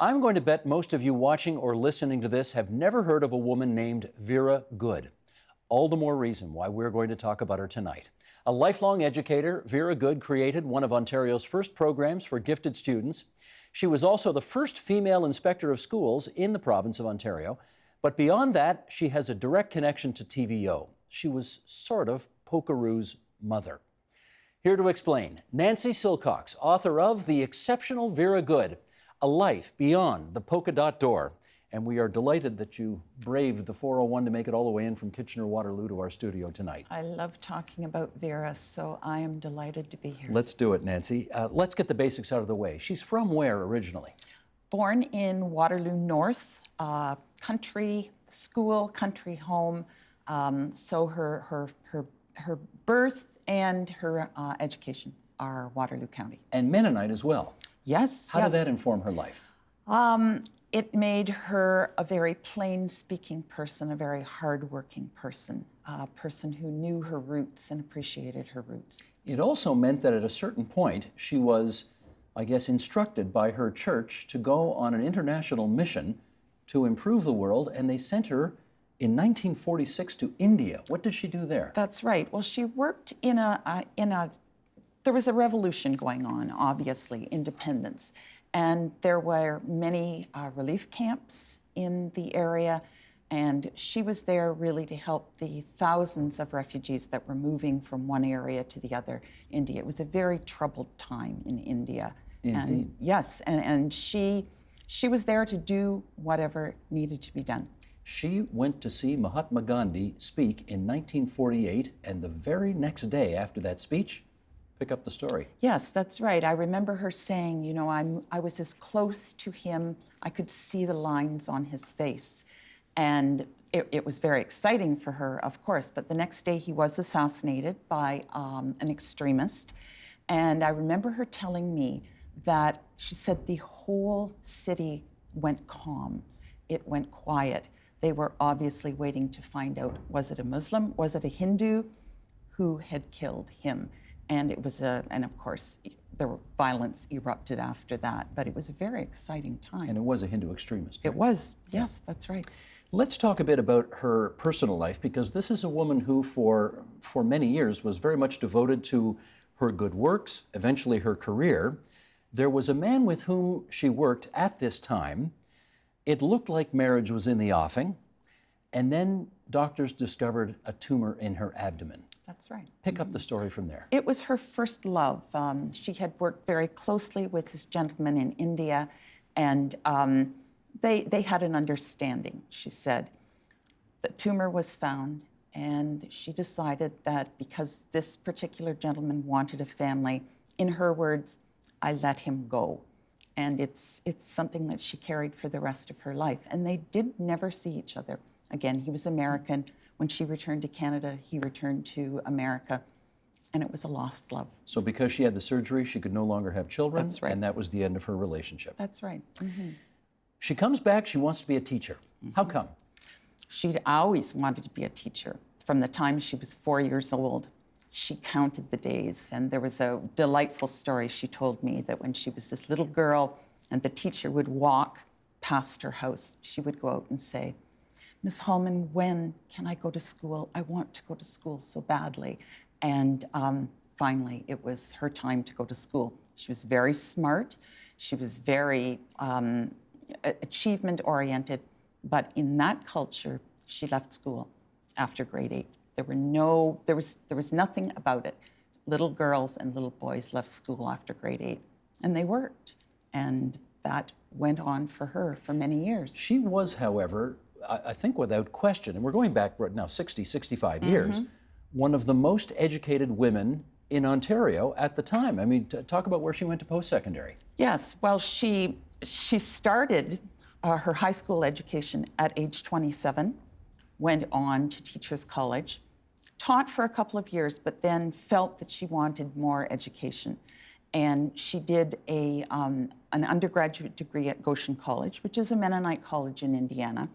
I'm going to bet most of you watching or listening to this have never heard of a woman named Vera Good. All the more reason why we're going to talk about her tonight. A lifelong educator, Vera Good created one of Ontario's first programs for gifted students. She was also the first female inspector of schools in the province of Ontario. But beyond that, she has a direct connection to TVO. She was sort of Pokeroo's mother. Here to explain, Nancy Silcox, author of The Exceptional Vera Good, A Life Beyond the Polka Dot Door. And we are delighted that you braved the 401 to make it all the way in from Kitchener-Waterloo to our studio tonight. I love talking about Vera, so I am delighted to be here. Let's do it, Nancy. Let's get the basics out of the way. She's from where originally? Born in Waterloo North, country school, country home. So her birth and her education are Waterloo County. And Mennonite as well. Yes. How did that inform her life? It made her a very plain-speaking person, a very hard-working person, a person who knew her roots and appreciated her roots. It also meant that at a certain point, she was, I guess, instructed by her church to go on an international mission to improve the world, and they sent her in 1946 to India. What did she do there? That's right. Well, she worked there was a revolution going on, obviously, independence. And there were many relief camps in the area, and she was there really to help the thousands of refugees that were moving from one area to the other, India. It was a very troubled time in India. Indeed. And yes, and she was there to do whatever needed to be done. She went to see Mahatma Gandhi speak in 1948, and the very next day after that speech, pick up the story. Yes, that's right. I remember her saying, you know, I was as close to him, I could see the lines on his face. And it was very exciting for her, of course, but the next day he was assassinated by an extremist. And I remember her telling me that, she said, the whole city went calm. It went quiet. They were obviously waiting to find out, was it a Muslim, was it a Hindu who had killed him? And it was and of course, violence erupted after that, but it was a very exciting time. And it was a Hindu extremist. It was, yes, that's right. Let's talk a bit about her personal life, because this is a woman who for many years was very much devoted to her good works, eventually her career. There was a man with whom she worked at this time. It looked like marriage was in the offing, and then doctors discovered a tumor in her abdomen. That's right. Pick up the story from there. It was her first love. She had worked very closely with this gentleman in India, and they had an understanding, she said. The tumor was found, and she decided that because this particular gentleman wanted a family, in her words, I let him go. And it's something that she carried for the rest of her life. And they did never see each other. Again, he was American. When she returned to Canada, he returned to America, and it was a lost love. So because she had the surgery, she could no longer have children, That's right. And that was the end of her relationship. That's right. Mm-hmm. She comes back, she wants to be a teacher. Mm-hmm. How come? She'd always wanted to be a teacher. From the time she was 4 years old, she counted the days, and there was a delightful story she told me that when she was this little girl and the teacher would walk past her house, she would go out and say, Miss Hallman, when can I go to school? I want to go to school so badly. And finally, it was her time to go to school. She was very smart. She was very achievement-oriented. But in that culture, she left school after grade 8. There was nothing about it. Little girls and little boys left school after grade 8, and they worked. And that went on for her for many years. She was, however, I think without question, and we're going back right now 60, 65 years, one of the most educated women in Ontario at the time. I mean, talk about where she went to post-secondary. Yes, well, she started her high school education at age 27, went on to Teachers College, taught for a couple of years, but then felt that she wanted more education. And she did an undergraduate degree at Goshen College, which is a Mennonite college in Indiana,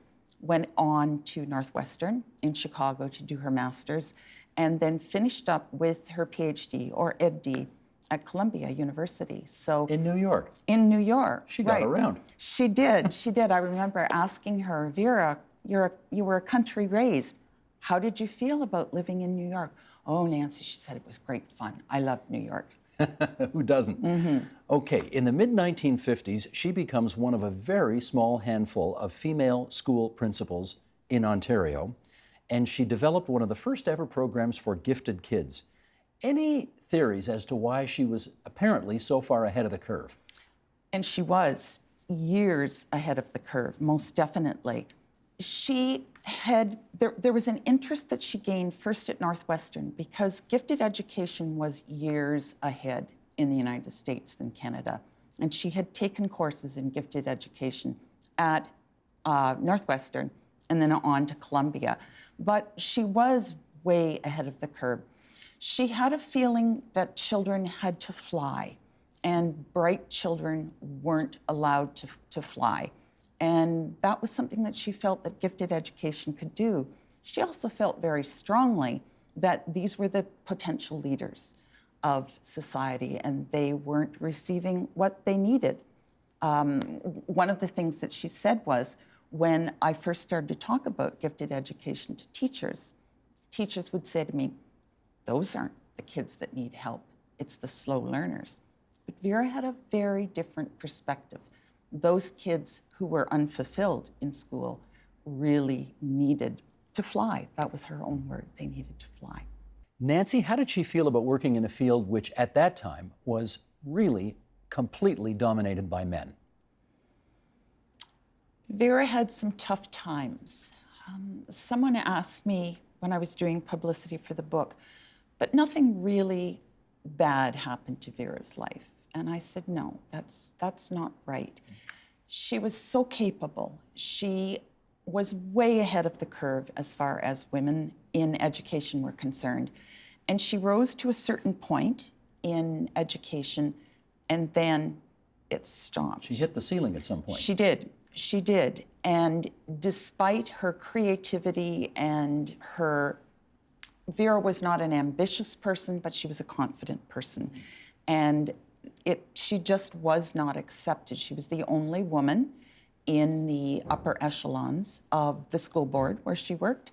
went on to Northwestern in Chicago to do her master's, and then finished up with her PhD, or EdD, at Columbia University. So In New York. in New York. She got right. around. She did. She did. I remember asking her, Vera, you were a country raised. How did you feel about living in New York? Oh, Nancy, she said it was great fun. I loved New York. Who doesn't? Okay, in the mid-1950s, she becomes one of a very small handful of female school principals in Ontario, and she developed one of the first ever programs for gifted kids. Any theories as to why she was apparently so far ahead of the curve? And she was years ahead of the curve, most definitely. There was an interest that she gained first at Northwestern because gifted education was years ahead in the United States than Canada. And she had taken courses in gifted education at Northwestern and then on to Columbia. But she was way ahead of the curve. She had a feeling that children had to fly, and bright children weren't allowed to fly. And that was something that she felt that gifted education could do. She also felt very strongly that these were the potential leaders of society and they weren't receiving what they needed. One of the things that she said was, when I first started to talk about gifted education to teachers, teachers would say to me, those aren't the kids that need help, it's the slow learners. But Vera had a very different perspective. Those kids who were unfulfilled in school really needed to fly. That was her own word. They needed to fly. Nancy, how did she feel about working in a field which at that time was really completely dominated by men? Vera had some tough times. Someone asked me when I was doing publicity for the book, but nothing really bad happened to Vera's life. And I said, no, that's not right. She was so capable. She was way ahead of the curve as far as women in education were concerned. And she rose to a certain point in education, and then it stopped. She hit the ceiling at some point. She did. She did. And despite her creativity and Vera was not an ambitious person, but she was a confident person. And she just was not accepted. She was the only woman in the upper echelons of the school board where she worked.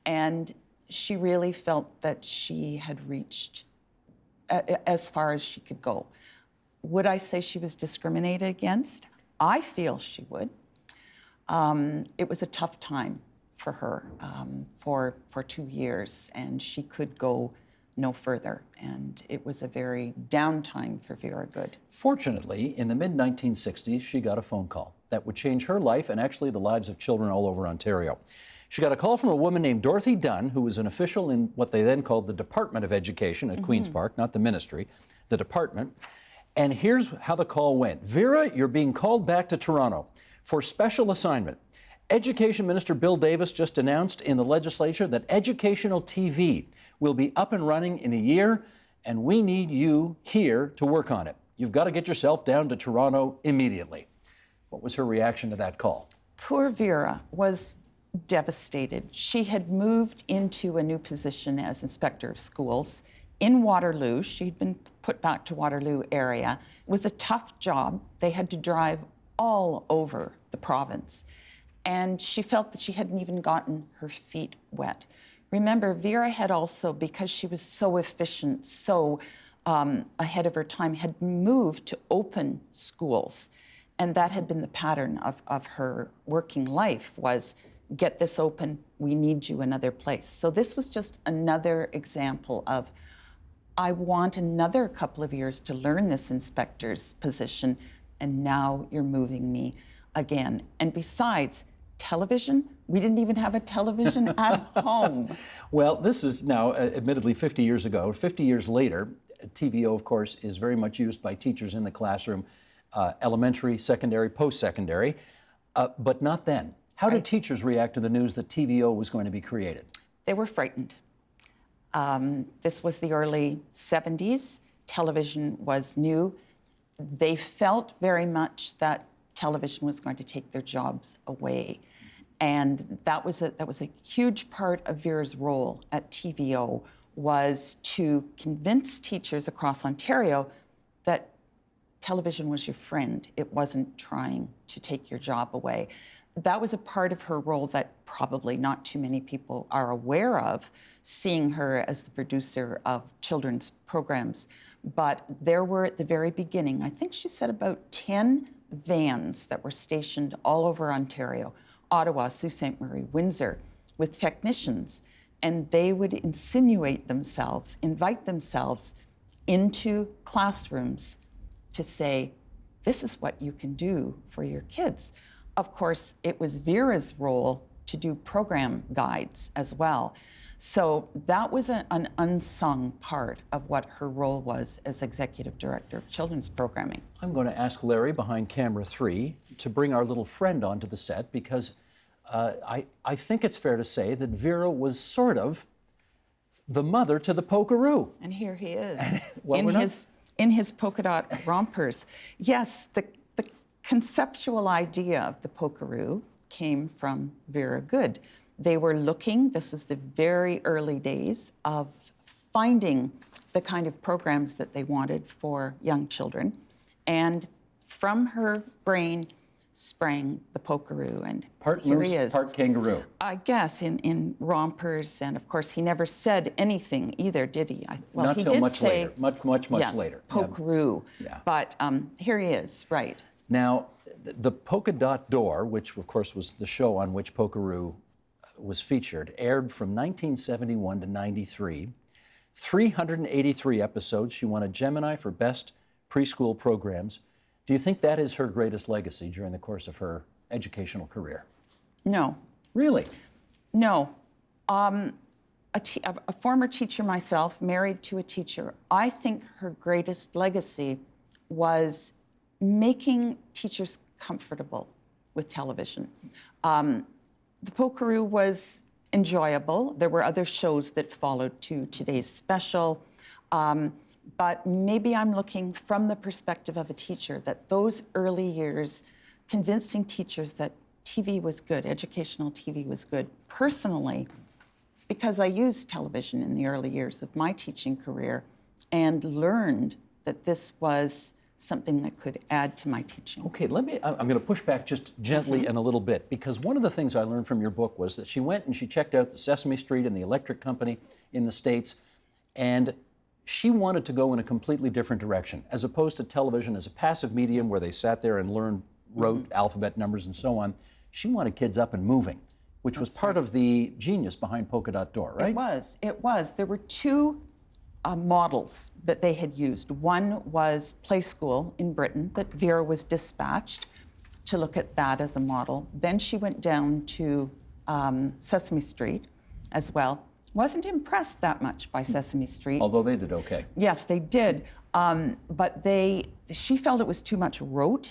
And she really felt that she had reached as far as she could go. Would I say she was discriminated against? I feel she would. It was a tough time for her for 2 years, and she could go no further. And it was a very down time for Vera Good. Fortunately, in the mid-1960s, she got a phone call that would change her life and actually the lives of children all over Ontario. She got a call from a woman named Dorothy Dunn, who was an official in what they then called the Department of Education at Queen's Park, not the ministry, the department. And here's how the call went. Vera, you're being called back to Toronto for special assignment. Education Minister Bill Davis just announced in the legislature that educational TV will be up and running in a year, and we need you here to work on it. You've got to get yourself down to Toronto immediately. What was her reaction to that call? Poor Vera was devastated. She had moved into a new position as inspector of schools in Waterloo. She'd been put back to Waterloo area. It was a tough job. They had to drive all over the province. And she felt that she hadn't even gotten her feet wet. Remember, Vera had also, because she was so efficient, so ahead of her time, had moved to open schools. And that had been the pattern of her working life, was get this open, we need you another place. So this was just another example of, I want another couple of years to learn this inspector's position, and now you're moving me again. And besides, television, we didn't even have a television at home. Well, this is now admittedly 50 years ago. 50 years later, TVO, of course, is very much used by teachers in the classroom, elementary, secondary, post-secondary, but not then. How did teachers react to the news that TVO was going to be created? They were frightened. This was the early 70s. Television was new. They felt very much that television was going to take their jobs away. And that was a huge part of Vera's role at TVO, was to convince teachers across Ontario that television was your friend. It wasn't trying to take your job away. That was a part of her role that probably not too many people are aware of, seeing her as the producer of children's programs. But there were, at the very beginning, I think she said about 10 vans that were stationed all over Ontario, Ottawa, Sault Ste. Marie, Windsor, with technicians. And they would insinuate themselves, invite themselves into classrooms to say, this is what you can do for your kids. Of course, it was Vera's role to do program guides as well. So that was an unsung part of what her role was as Executive Director of Children's Programming. I'm going to ask Larry behind camera 3 to bring our little friend onto the set, because I think it's fair to say that Vera was sort of the mother to the Polkaroo. And here he is, Well, in his polka dot rompers. Yes, the conceptual idea of the Polkaroo came from Vera Good. They were looking, this is the very early days of finding the kind of programs that they wanted for young children. And from her brain sprang the Polkaroo, and Part here moose, he is. part kangaroo. I guess in rompers, and of course he never said anything either, did he? Well, Not he till did much say, later, much yes, later. Polkaroo. Yeah. But here he is, right. Now, the Polka Dot Door, which of course was the show on which Polkaroo was featured, aired from 1971 to 93. 383 episodes. She won a Gemini for Best Preschool Programs. Do you think that is her greatest legacy during the course of her educational career? No. Really? No. A former teacher myself, married to a teacher, I think her greatest legacy was making teachers comfortable with television. The Polkaroo was enjoyable. There were other shows that followed to Today's Special. But maybe I'm looking from the perspective of a teacher, that those early years, convincing teachers that TV was good, educational TV was good. Personally, because I used television in the early years of my teaching career and learned that this was something that could add to my teaching. Okay, I'm going to push back just gently and a little bit, because one of the things I learned from your book was that she went and she checked out the Sesame Street and the electric company in the States, and she wanted to go in a completely different direction, as opposed to television as a passive medium where they sat there and learned, wrote alphabet numbers and so on. She wanted kids up and moving, which was part of the genius behind Polka Dot Door, right? It was. There were two models that they had used. One was Play School in Britain, that Vera was dispatched to look at that as a model. Then she went down to Sesame Street as well. Wasn't impressed that much by Sesame Street. Although they did okay. Yes, they did. But she felt it was too much rote,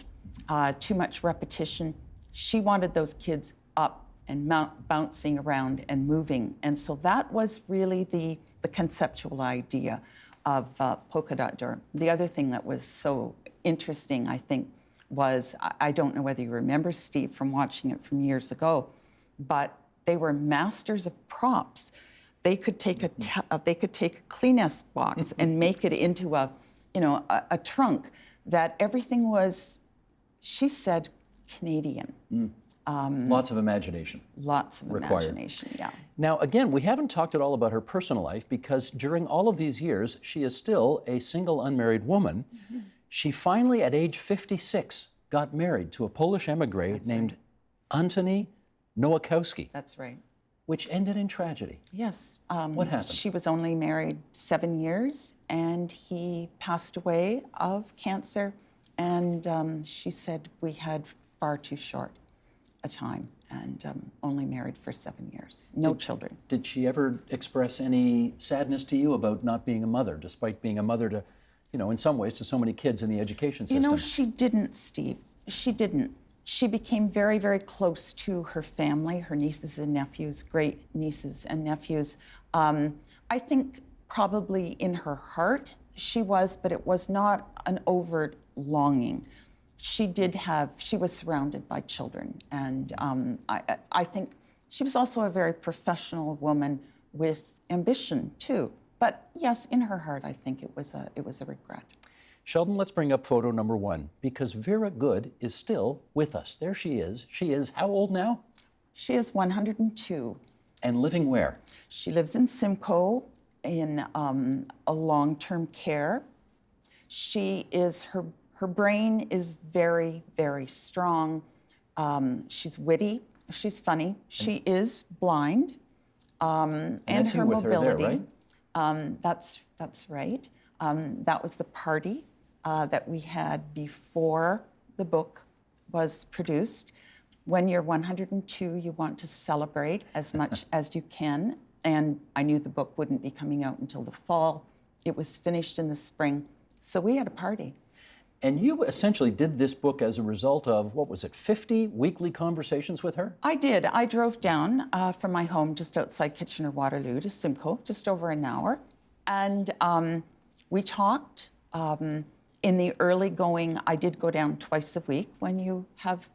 too much repetition. She wanted those kids up and bouncing around and moving. And so that was really the conceptual idea of Polka Dot Door. The other thing that was so interesting, I think, was, I don't know whether you remember, Steve, from watching it from years ago, but they were masters of props. They could take a Kleenex box and make it into a trunk that everything was, she said, Canadian. Lots of imagination. Lots of required. Imagination, yeah. Now, again, we haven't talked at all about her personal life, because during all of these years, she is still a single, unmarried woman. She finally, at age 56, got married to a Polish emigre named Antoni Nowakowski. That's right. Which ended in tragedy. Yes. What happened? She was only married 7 years, and he passed away of cancer. And she said we had far too short a time, and only married for 7 years. No children. Did she ever express any sadness to you about not being a mother, despite being a mother to, in some ways, to so many kids in the education system? She didn't, Steve. She didn't. She became very, very close to her family, her nieces and nephews, great nieces and nephews. I think probably in her heart she was, but it was not an overt longing. She was surrounded by children. And I think she was also a very professional woman with ambition too. But yes, in her heart, I think it was a regret. Sheldon, let's bring up photo number 1, because Vera Good is still with us. There she is. She is how old now? She is 102. And living where? She lives in Simcoe in a long-term care. She is, her brain is very, very strong. She's witty, she's funny. She is blind, and her mobility. That's right. That was the party that we had before the book was produced. When you're 102, you want to celebrate as much as you can. And I knew the book wouldn't be coming out until the fall. It was finished in the spring. So we had a party. And you essentially did this book as a result of, what was it, 50 weekly conversations with her? I did. I drove down from my home just outside Kitchener-Waterloo to Simcoe, just over an hour. And we talked. In the early going, I did go down twice a week. When you have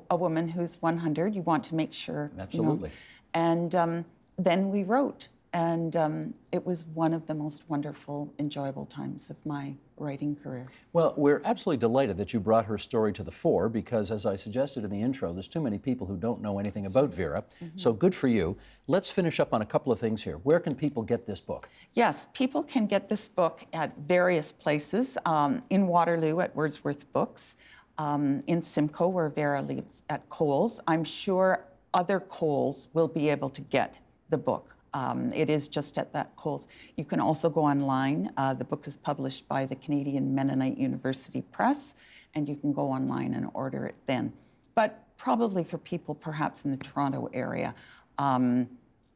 a woman who's 100, you want to make sure. Absolutely. And then we wrote. And it was one of the most wonderful, enjoyable times of my writing career. Well, we're absolutely delighted that you brought her story to the fore because, as I suggested in the intro, there's too many people who don't know anything about Vera. So good for you. Let's finish up on a couple of things here. Where can people get this book? Yes, people can get this book at various places. In Waterloo at Wordsworth Books, in Simcoe where Vera lives at Coles. I'm sure other Coles will be able to get the book. It is just at that Coles. You can also go online. The book is published by the Canadian Mennonite University Press, and you can go online and order it then. But probably for people perhaps in the Toronto area,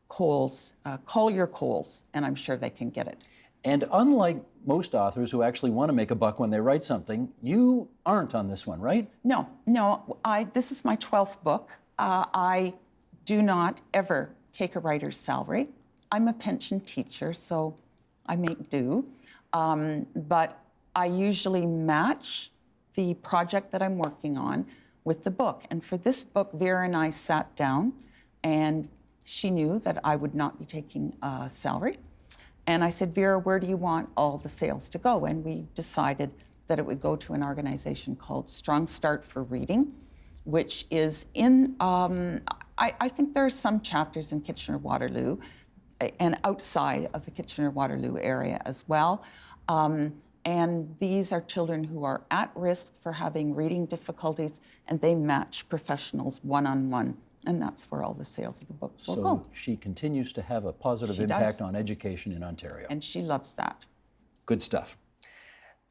Coles, call your Coles, and I'm sure they can get it. And unlike most authors who actually want to make a buck when they write something, you aren't on this one, right? No. This is my 12th book. I do not ever take a writer's salary. I'm a pension teacher, so I make do. But I usually match the project that I'm working on with the book. And for this book, Vera and I sat down, and she knew that I would not be taking a salary. And I said, Vera, where do you want all the sales to go? And we decided that it would go to an organization called Strong Start for Reading, which is in, I think there are some chapters in Kitchener-Waterloo and outside of the Kitchener-Waterloo area as well. And these are children who are at risk for having reading difficulties, and they match professionals one-on-one. And that's where all the sales of the book will go. So she continues to have a positive impact on education in Ontario. And she loves that. Good stuff.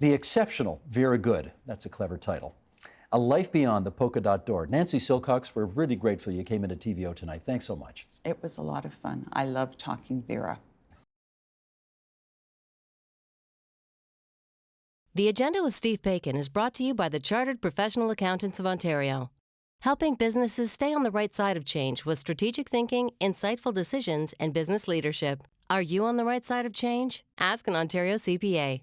The Exceptional Vera Good, that's a clever title. A Life Beyond the Polka Dot Door. Nancy Silcox, we're really grateful you came into TVO tonight. Thanks so much. It was a lot of fun. I love talking Vera. The Agenda with Steve Paikin is brought to you by the Chartered Professional Accountants of Ontario, helping businesses stay on the right side of change with strategic thinking, insightful decisions, and business leadership. Are you on the right side of change? Ask an Ontario CPA.